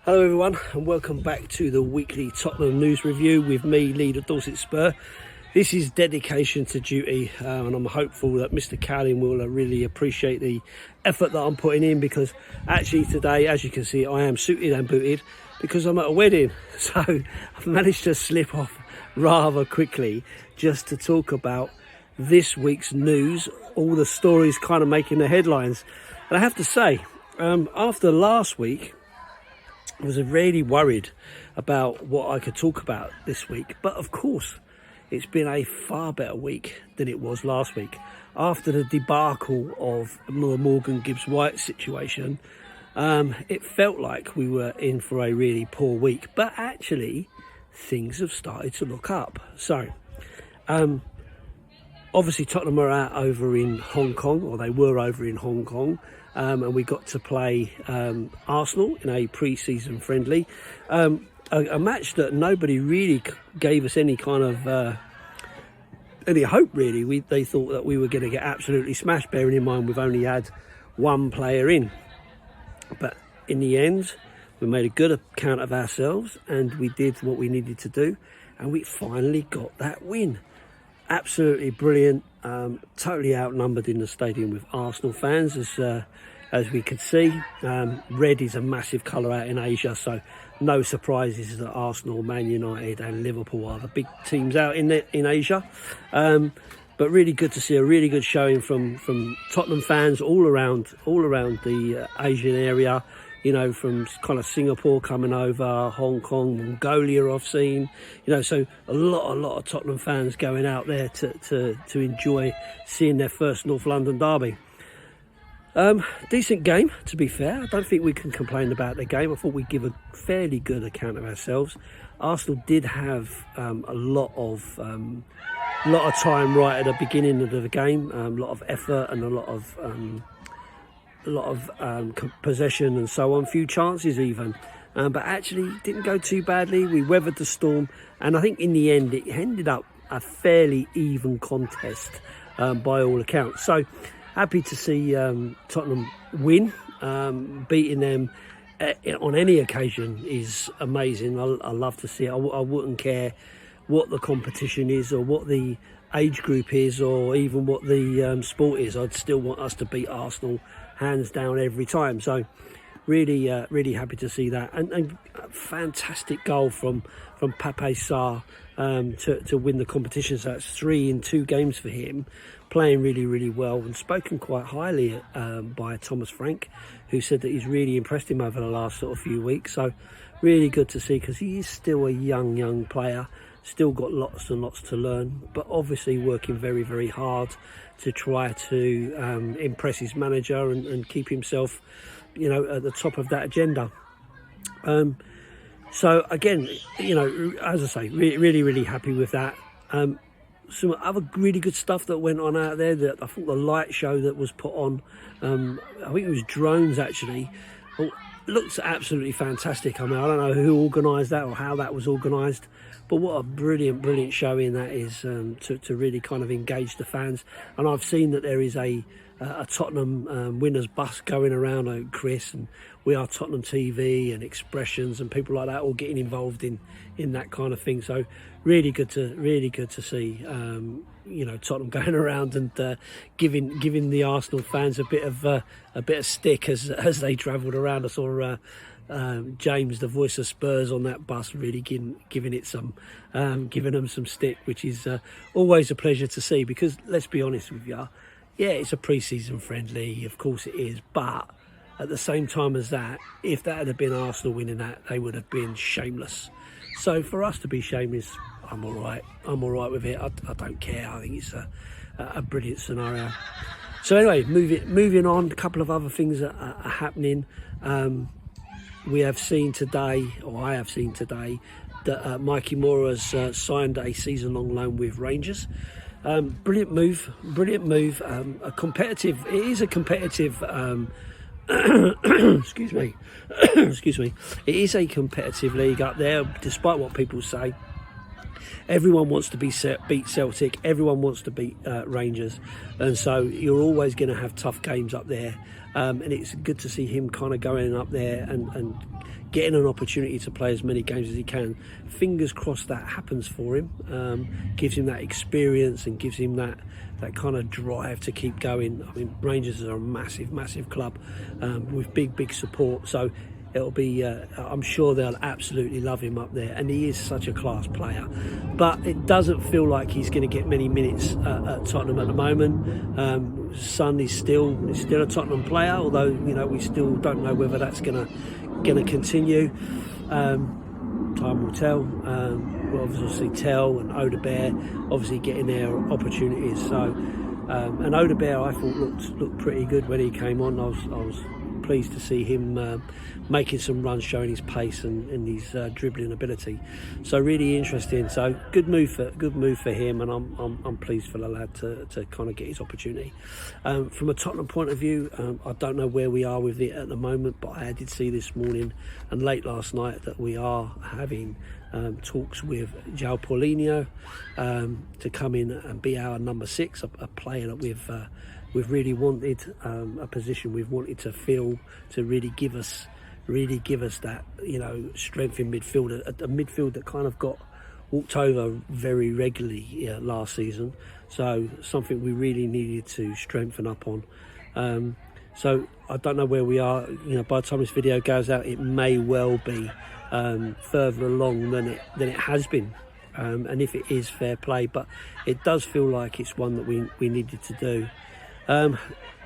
Hello everyone and welcome back to the weekly Tottenham news review with me, leader Dorset Spur. This is dedication to duty and I'm hopeful that Mr. Callum will really appreciate the effort that I'm putting in, because actually today, as you can see, I am suited and booted because I'm at a wedding. So I've managed to slip off rather quickly just to talk about this week's news, all the stories kind of making the headlines. And I have to say, after last week, I was really worried about what I could talk about this week. But of course, it's been a far better week than it was last week. After the debacle of the Morgan Gibbs-White situation, it felt like we were in for a really poor week. But actually, things have started to look up. So, obviously Tottenham are out over in Hong Kong, or they were over in Hong Kong. And we got to play Arsenal in a pre-season friendly, a match that nobody really gave us any kind of any hope really. They thought that we were going to get absolutely smashed, bearing in mind we've only had one player in. But in the end, we made a good account of ourselves and we did what we needed to do, and we finally got that win. Absolutely brilliant. Totally outnumbered in the stadium with Arsenal fans, as we could see. Red is a massive colour out in Asia, so no surprises that Arsenal, Man United and Liverpool are the big teams out in Asia. But really good to see a really good showing from Tottenham fans all around the Asian area. You know, from kind of Singapore coming over, Hong Kong, Mongolia I've seen. You know, so a lot of Tottenham fans going out there to enjoy seeing their first North London derby. Decent game, to be fair. I don't think we can complain about the game. I thought we'd give a fairly good account of ourselves. Arsenal did have a lot of time right at the beginning of the game, a lot of effort and a lot of possession and so on, few chances even, but actually didn't go too badly. We weathered the storm, and I think in the end it ended up a fairly even contest by all accounts. So happy to see Tottenham win. Beating them on any occasion is amazing. I love to see it. I wouldn't care what the competition is or what the age group is or even what the sport is. I'd still want us to beat Arsenal hands down every time. So really happy to see that, and a fantastic goal from Pape Sarr to win the competition. So that's 3 in 2 games for him, playing really well, and spoken quite highly by Thomas Frank, who said that he's really impressed him over the last sort of few weeks. So really good to see, because he is still a young player, still got lots and lots to learn, but obviously working very hard to try to impress his manager and keep himself, you know, at the top of that agenda. So again, you know, as I say, really happy with that. Some other really good stuff that went on out there. That I thought the light show that was put on, I think it was drones actually, looks absolutely fantastic. I mean, I don't know who organised that or how that was organised, but what a brilliant showing that is, to really kind of engage the fans. And I've seen that there is a Tottenham winners bus going around, Chris, and We Are Tottenham TV and Expressions and people like that all getting involved in that kind of thing. So really good to see, you know, Tottenham going around and giving the Arsenal fans a bit of stick as they travelled around. I saw James, the voice of Spurs, on that bus, really giving them some stick, which is always a pleasure to see, because let's be honest with you, yeah, it's a pre-season friendly, of course it is, but at the same time as that, if that had been Arsenal winning that, they would have been shameless. So for us to be shameless, I'm all right with it. I don't care. I think it's a brilliant scenario. So anyway, moving on, a couple of other things that are happening. We have seen today, or I have seen today, that Mikey Moore has signed a season-long loan with Rangers. Brilliant move. It is a competitive excuse me, excuse me. It is a competitive league up there, despite what people say. Everyone wants to beat Celtic. Everyone wants to beat Rangers, and so you're always going to have tough games up there. And it's good to see him kind of going up there and getting an opportunity to play as many games as he can. Fingers crossed that happens for him. Gives him that experience and gives him that kind of drive to keep going. I mean, Rangers are a massive club with big support. So it'll be, I'm sure they'll absolutely love him up there. And he is such a class player. But it doesn't feel like he's going to get many minutes at Tottenham at the moment. Son is still a Tottenham player, although, you know, we still don't know whether that's going to continue. Time will tell. We'll obviously Tell and Odebear obviously getting their opportunities. So, and Odebear I thought looked pretty good when he came on. I was pleased to see him making some runs, showing his pace and his dribbling ability. So really interesting. So good move for him, and I'm pleased for the lad to kind of get his opportunity. From a Tottenham point of view, I don't know where we are with it at the moment, but I did see this morning and late last night that we are having talks with João Palhinha to come in and be our number 6, a player that we've really wanted, a position we've wanted to fill, to really give us that, you know, strength in midfield, a midfield that kind of got walked over very regularly last season. So something we really needed to strengthen up on. So I don't know where we are. You know, by the time this video goes out, it may well be further along than it has been. And if it is, fair play, but it does feel like it's one that we needed to do.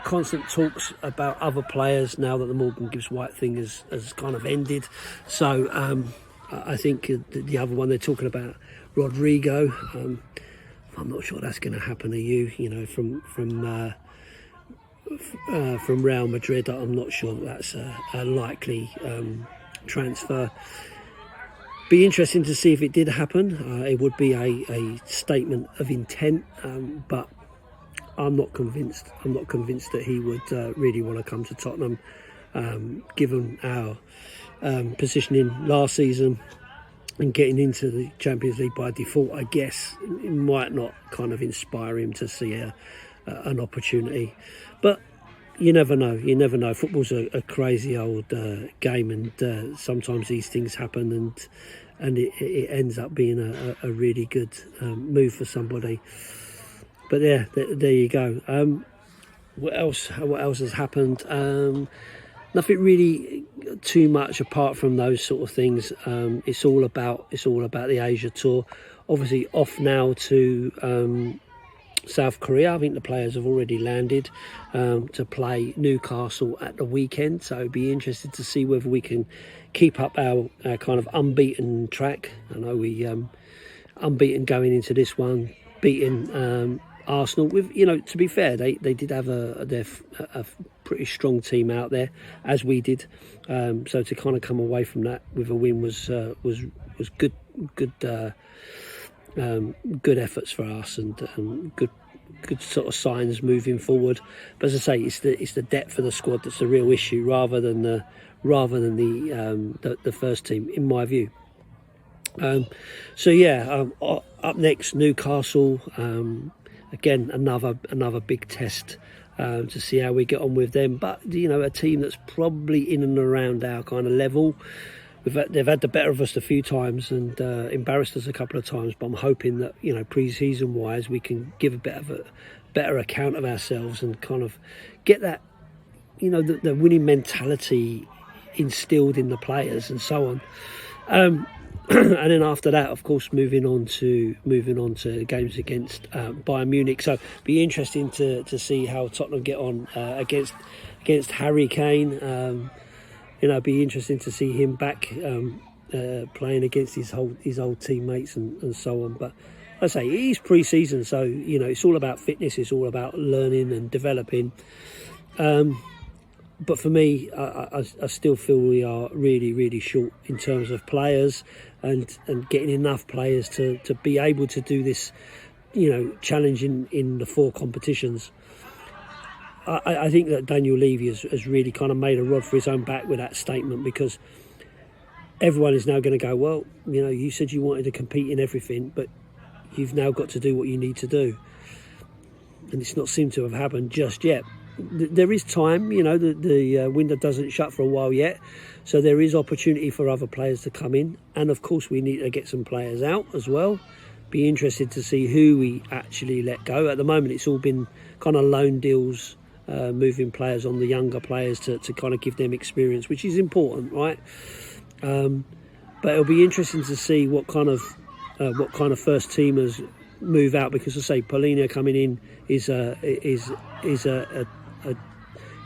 Constant talks about other players now that the Morgan Gibbs White thing has kind of ended. So I think the other one they're talking about, Rodrigo. I'm not sure that's going to happen to you know, from Real Madrid. I'm not sure that's a likely transfer. Be interesting to see if it did happen. It would be a statement of intent, but I'm not convinced. I'm not convinced that he would really want to come to Tottenham, given our positioning last season and getting into the Champions League by default. I guess it might not kind of inspire him to see an opportunity, but you never know. You never know. Football's a crazy old game, and sometimes these things happen, and it ends up being a really good move for somebody. But yeah, there you go. What else has happened? Nothing really too much apart from those sort of things. It's all about the Asia tour. Obviously off now to South Korea. I think the players have already landed to play Newcastle at the weekend. So it'd be interested to see whether we can keep up our kind of unbeaten track. I know we unbeaten going into this one, beating Arsenal. With, you know, to be fair, they did have a pretty strong team out there, as we did. So to kind of come away from that with a win was good efforts for us, and good sort of signs moving forward. But as I say, it's the depth of the squad that's the real issue, rather than the first team, in my view. So yeah, up next, Newcastle. Again, another big test to see how we get on with them. But, you know, a team that's probably in and around our kind of level. They've had the better of us a few times and embarrassed us a couple of times. But I'm hoping that, you know, pre-season wise, we can give a better account of ourselves and kind of get that, you know, the winning mentality instilled in the players and so on. And then after that, of course, moving on to games against Bayern Munich. So be interesting to see how Tottenham get on against Harry Kane. You know, be interesting to see him back playing against his old teammates and so on. But like I say, it is pre-season, so you know it's all about fitness. It's all about learning and developing. But for me, I still feel we are really short in terms of players and getting enough players to be able to do this, you know, challenging in the 4 competitions. I think that Daniel Levy has really kind of made a rod for his own back with that statement, because everyone is now going to go, well, you know, you said you wanted to compete in everything, but you've now got to do what you need to do. And it's not seemed to have happened just yet. There is time, you know, the window doesn't shut for a while yet. So there is opportunity for other players to come in. And of course, we need to get some players out as well. Be interested to see who we actually let go. At the moment, it's all been kind of loan deals, moving players on, the younger players to kind of give them experience, which is important, right? But it'll be interesting to see what kind of first teamers move out, because I say Palhinha coming in is a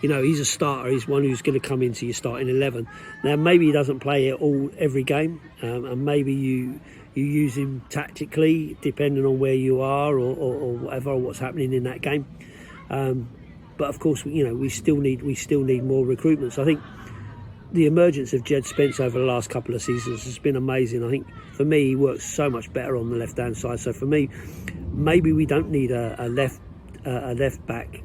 you know, he's a starter. He's one who's going to come into your starting 11. Now maybe he doesn't play it all every game, and maybe you use him tactically depending on where you are or whatever, or what's happening in that game. But of course, you know, we still need more recruitment. So I think the emergence of Jed Spence over the last couple of seasons has been amazing. I think for me, he works so much better on the left-hand side. So for me, maybe we don't need a left back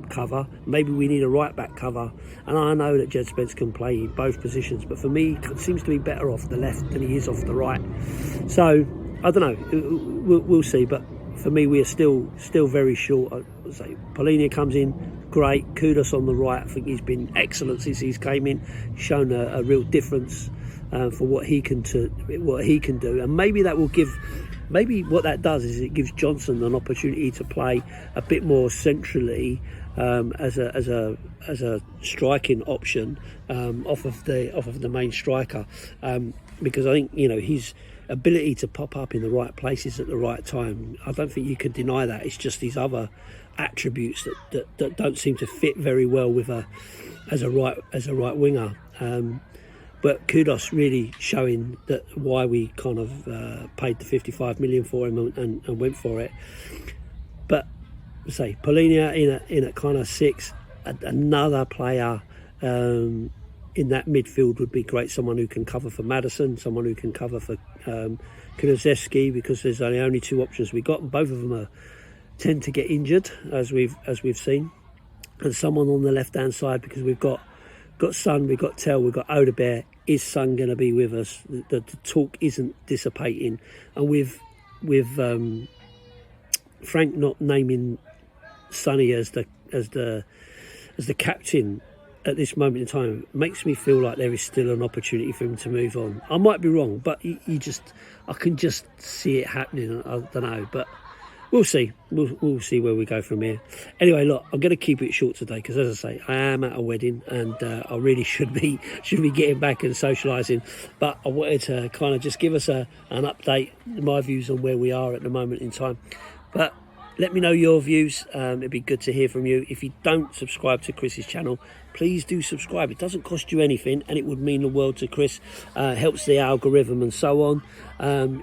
cover. Maybe we need a right back cover. And I know that Jed Spence can play both positions, but for me, he seems to be better off the left than he is off the right. So I don't know. We'll see. But for me, we are still very short. I'd say Palhinha comes in, great. Kudos on the right. I think he's been excellent since he's came in. Shown a real difference for what he can do. And maybe that will give. Maybe what that does is it gives Johnson an opportunity to play a bit more centrally as a striking option off of the main striker, because I think, you know, his ability to pop up in the right places at the right time, I don't think you can deny that. It's just these other attributes that don't seem to fit very well with as a right winger. But kudos really showing that why we kind of paid the 55 million for him and went for it. But say Palhinha in at kind of 6, another player in that midfield would be great. Someone who can cover for Maddison, someone who can cover for Kulusevski, because there's only 2 options we got, and both of them tend to get injured, as we've seen. And someone on the left hand side, because we've got Son, we've got Tell, we've got Odebear. Is Son going to be with us? The talk isn't dissipating, and with Frank not naming Sonny as the captain at this moment in time, makes me feel like there is still an opportunity for him to move on. I might be wrong, but I can just see it happening. I don't know, but we'll see. We'll see where we go from here. Anyway, look, I'm going to keep it short today because, as I say, I am at a wedding and I really should be getting back and socialising. But I wanted to kind of just give us an update, my views on where we are at the moment in time. But let me know your views. It'd be good to hear from you. If you don't subscribe to Chris's channel, please do subscribe. It doesn't cost you anything, and it would mean the world to Chris. Helps the algorithm and so on.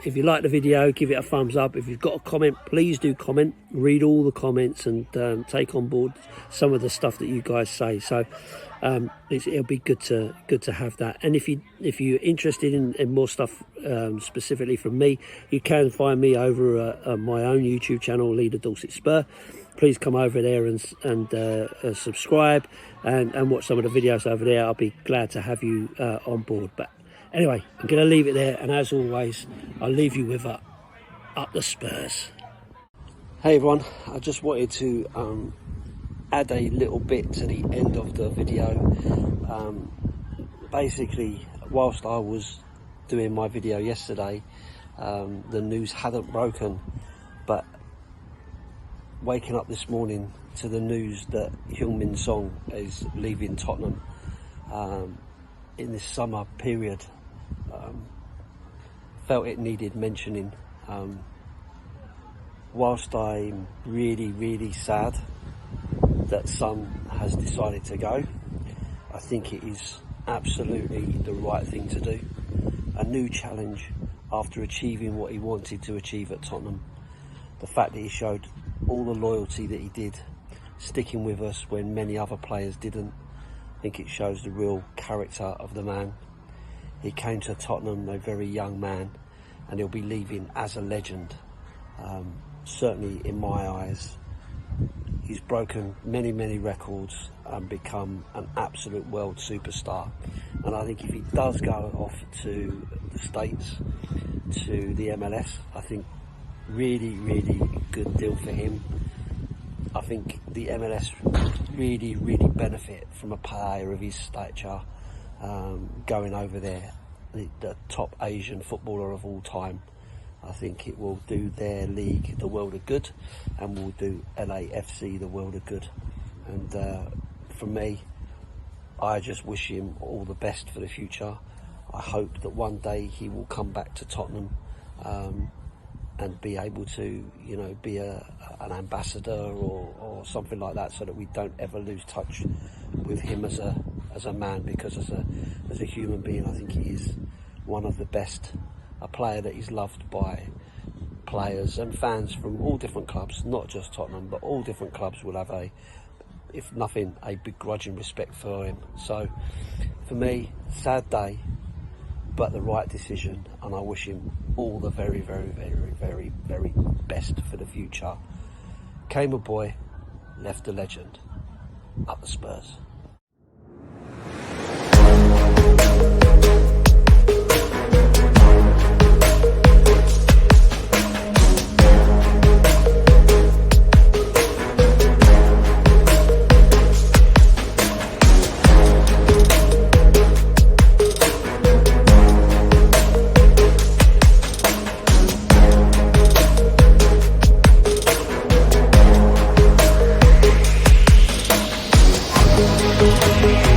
If you like the video, give it a thumbs up. If you've got a comment, please do comment. Read all the comments and take on board some of the stuff that you guys say. So it'll be good to have that. And if you're interested in more stuff specifically from me, you can find me over my own YouTube channel, Leader Dorset Spur. Please come over there and subscribe and watch some of the videos over there. I'll be glad to have you on board. But anyway, I'm going to leave it there. And as always, I'll leave you with up the Spurs. Hey everyone, I just wanted to add a little bit to the end of the video. Basically, whilst I was doing my video yesterday, the news hadn't broken, but waking up this morning to the news that Heung-Min Song is leaving Tottenham in this summer period, felt it needed mentioning. Whilst I'm really sad that Son has decided to go, I think it is absolutely the right thing to do. A new challenge after achieving what he wanted to achieve at Tottenham. The fact that he showed all the loyalty that he did, sticking with us when many other players didn't, I think it shows the real character of the man. He came to Tottenham a very young man, and he'll be leaving as a legend. Certainly in my eyes, He's broken many, many records and become an absolute world superstar. And I think if he does go off to the States, to the MLS, I think really, really good deal for him. I think the MLS really, really benefit from a player of his stature going over there, the top Asian footballer of all time. I think it will do their league the world of good, and will do LAFC the world of good. And for me, I just wish him all the best for the future. I hope that one day he will come back to Tottenham and be able to, you know, be an ambassador or something like that, so that we don't ever lose touch with him as a man, because as a human being, I think he is one of the best. A player that is loved by players and fans from all different clubs, not just Tottenham, but all different clubs will have if nothing, a begrudging respect for him. So for me, sad day, but the right decision, and I wish him all the very, very, very, very, very best for the future. Came a boy, left a legend. Up the Spurs. We'll be right back.